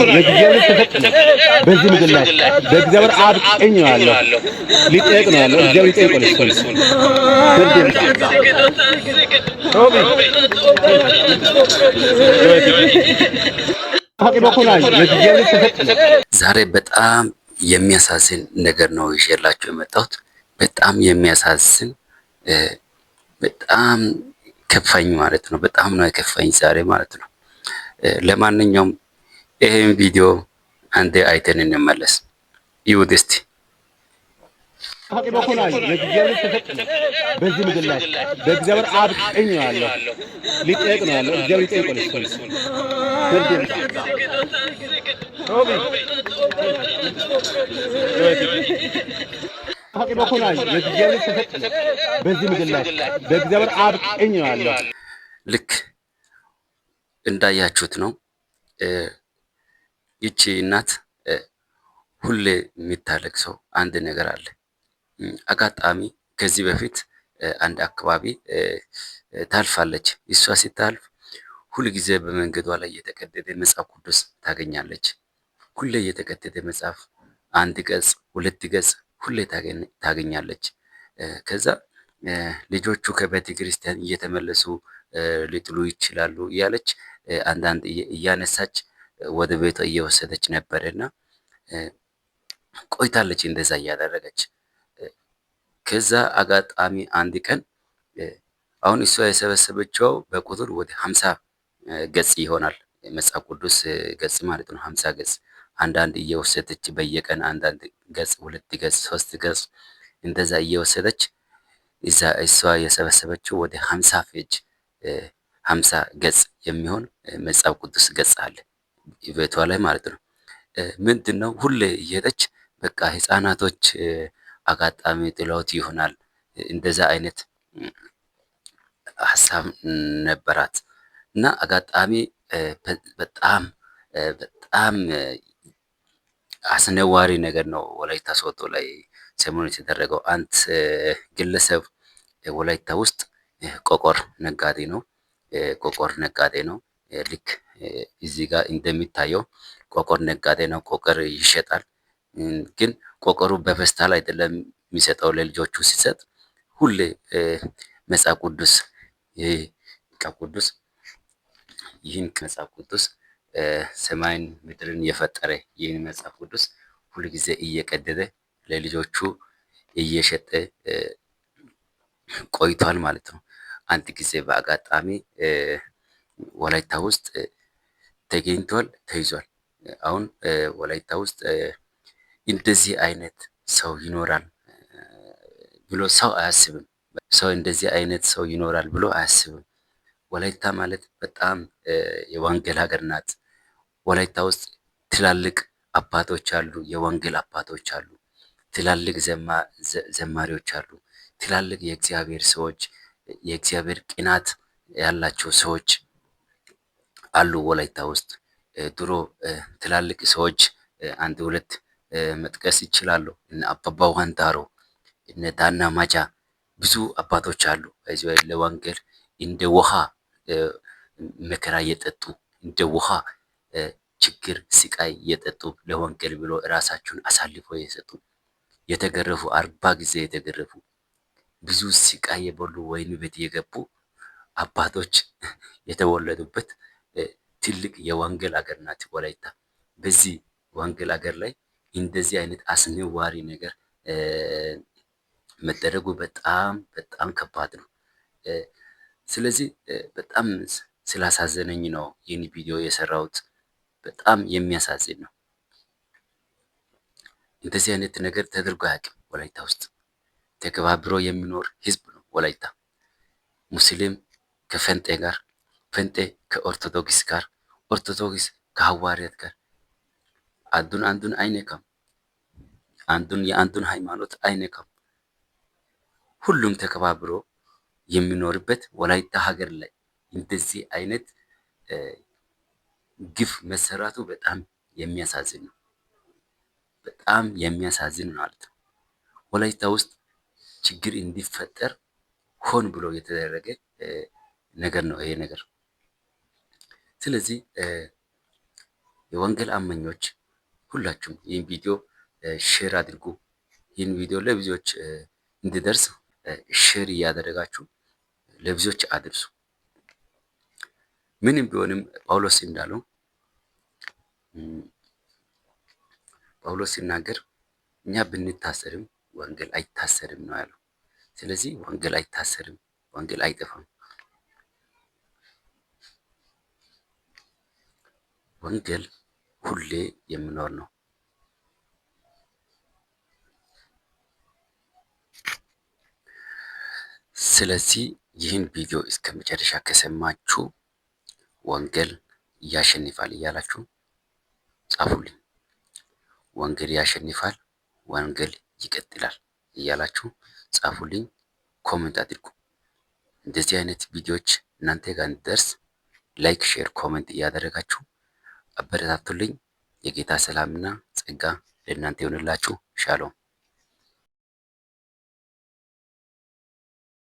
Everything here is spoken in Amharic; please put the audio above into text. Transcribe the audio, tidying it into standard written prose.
ለእግዚአብሔር ተሰጥቶ በዚህ ምድር ላይ በእግዚአብሔር አብ ቀኝ ነው ያለው። ሊጠየቅ ነው ያለው። እግዚአብሔር ይጠይቃል። እሱን ዛሬ በጣም የሚያሳዝን ነገር ነው ይዤላችሁ የመጣሁት። በጣም የሚያሳዝን በጣም ከፋኝ ማለት ነው። በጣም ነው የከፋኝ ዛሬ ማለት ነው። ለማንኛውም ይሄን ቪዲዮ አንዴ አይተን እንመለስ። ይሁት እስቲ በዚህ ምድር ላይ በእግዚአብሔር አብ ቀኝ ነው ያለው። ሊጠየቅ ነው ያለው። እግዚአብሔር ይጠይቃል። እሱን በዚህ ምድር ላይ በእግዚአብሔር አብ ቀኝ ነው ያለው። ልክ እንዳያችሁት ነው። ይቺ እናት ሁሌ የሚታለቅሰው አንድ ነገር አለ። አጋጣሚ ከዚህ በፊት አንድ አካባቢ ታልፋለች። እሷ ሲታልፍ ሁል ጊዜ በመንገዷ ላይ የተቀደደ መጽሐፍ ቅዱስ ታገኛለች። ሁሌ የተቀደደ መጽሐፍ አንድ ገጽ፣ ሁለት ገጽ ሁሌ ታገኛለች። ከዛ ልጆቹ ከቤተ ክርስቲያን እየተመለሱ ሊጥሉ ይችላሉ እያለች አንዳንድ እያነሳች ወደ ቤቷ እየወሰደች ነበርና ቆይታለች እንደዛ እያደረገች። ከዛ አጋጣሚ አንድ ቀን አሁን እሷ የሰበሰበችው በቁጥር ወደ 50 ገጽ ይሆናል። መጽሐፍ ቅዱስ ገጽ ማለት ነው። 50 ገጽ አንዳንድ እየወሰደች በየቀን አንዳንድ ገጽ፣ 2 ገጽ፣ 3 ገጽ እንደዛ እየወሰደች እሷ የሰበሰበችው ወደ 50 ፔጅ 50 ገጽ የሚሆን መጽሐፍ ቅዱስ ገጽ አለ ቤቷ ላይ ማለት ነው። ምንድነው ሁሌ እየሄደች በቃ ህፃናቶች አጋጣሚ ጥለውት ይሆናል እንደዛ አይነት ሀሳብ ነበራት እና አጋጣሚ በጣም በጣም አስነዋሪ ነገር ነው ወላይታ ሶዶ ላይ ሰሞኑን የተደረገው። አንድ ግለሰብ ወላይታ ውስጥ ቆቆር ነጋዴ ነው። ቆቆር ነጋዴ ነው። ልክ እዚህ ጋር እንደሚታየው ቆቆር ነጋዴ ነው። ቆቆር ይሸጣል። ግን ቆቆሩ በፌስታል አይደለም የሚሰጠው ለልጆቹ ሲሰጥ ሁሌ መጽሐፍ ቅዱስ ይህን መጽሐፍ ቅዱስ ሰማይን ምድርን የፈጠረ ይህን መጽሐፍ ቅዱስ ሁል ጊዜ እየቀደደ ለልጆቹ እየሸጠ ቆይቷል ማለት ነው። አንድ ጊዜ በአጋጣሚ ወላይታ ውስጥ ተገኝቷል፣ ተይዟል። አሁን ወላይታ ውስጥ እንደዚህ አይነት ሰው ይኖራል ብሎ ሰው አያስብም። ሰው እንደዚህ አይነት ሰው ይኖራል ብሎ አያስብም። ወላይታ ማለት በጣም የወንጌል ሀገር ናት። ወላይታ ውስጥ ትላልቅ አባቶች አሉ፣ የወንጌል አባቶች አሉ፣ ትላልቅ ዘማሪዎች አሉ፣ ትላልቅ የእግዚአብሔር ሰዎች፣ የእግዚአብሔር ቅናት ያላቸው ሰዎች አሉ ወላይታ ውስጥ። ድሮ ትላልቅ ሰዎች አንድ ሁለት መጥቀስ ይችላሉ። እነ አባባ ዋንታሮ፣ እነ ዳና ማጫ ብዙ አባቶች አሉ። በዚህ ለወንጌል እንደ ውሃ መከራ እየጠጡ እንደ ውሃ ችግር ስቃይ እየጠጡ ለወንጌል ብሎ ራሳቸውን አሳልፎ የሰጡ የተገረፉ 40 ጊዜ የተገረፉ ብዙ ስቃይ የበሉ ወህኒ ቤት የገቡ አባቶች የተወለዱበት ትልቅ የወንጌል ሀገር ናት ወላይታ። በዚህ ወንጌል ሀገር ላይ እንደዚህ አይነት አስነዋሪ ነገር መደረጉ በጣም በጣም ከባድ ነው። ስለዚህ በጣም ስላሳዘነኝ ነው ይህን ቪዲዮ የሰራሁት። በጣም የሚያሳዝን ነው። እንደዚህ አይነት ነገር ተደርጎ አያውቅም ወላይታ ውስጥ። ተከባብሮ የሚኖር ህዝብ ነው ወላይታ። ሙስሊም ከፈንጤ ጋር፣ ፈንጤ ከኦርቶዶክስ ጋር፣ ኦርቶዶክስ ከሐዋርያት ጋር አንዱን አይነካም። አንዱን የአንዱን ሃይማኖት አይነካም። ሁሉም ተከባብሮ የሚኖርበት ወላይታ ሀገር ላይ እንደዚህ አይነት ግፍ መሰራቱ በጣም የሚያሳዝን ነው። በጣም የሚያሳዝን ማለት ነው። ወላይታ ውስጥ ችግር እንዲፈጠር ሆን ብሎ የተደረገ ነገር ነው ይሄ ነገር። ስለዚህ የወንጌል አማኞች ሁላችሁም ይህን ቪዲዮ ሼር አድርጉ። ይህን ቪዲዮ ለብዙዎች እንዲደርስ ሼር እያደረጋችሁ ለብዙዎች አድርሱ። ምንም ቢሆንም ጳውሎስ እንዳለው ጳውሎስ ሲናገር እኛ ብንታሰርም ወንጌል አይታሰርም ነው ያለው። ስለዚህ ወንጌል አይታሰርም፣ ወንጌል አይጠፋም። ወንጌል ሁሌ የሚኖር ነው። ስለዚህ ይህን ቪዲዮ እስከ መጨረሻ ከሰማችሁ ወንጌል ያሸንፋል እያላችሁ ጻፉልኝ። ወንጌል ያሸንፋል፣ ወንጌል ይቀጥላል እያላችሁ ጻፉልኝ፣ ኮሜንት አድርጉ። እንደዚህ አይነት ቪዲዮዎች እናንተ ጋር እንዲደርስ ላይክ፣ ሼር፣ ኮሜንት እያደረጋችሁ አበረታቱልኝ። የጌታ ሰላምና ጸጋ ለእናንተ ይሆንላችሁ። ሻሎም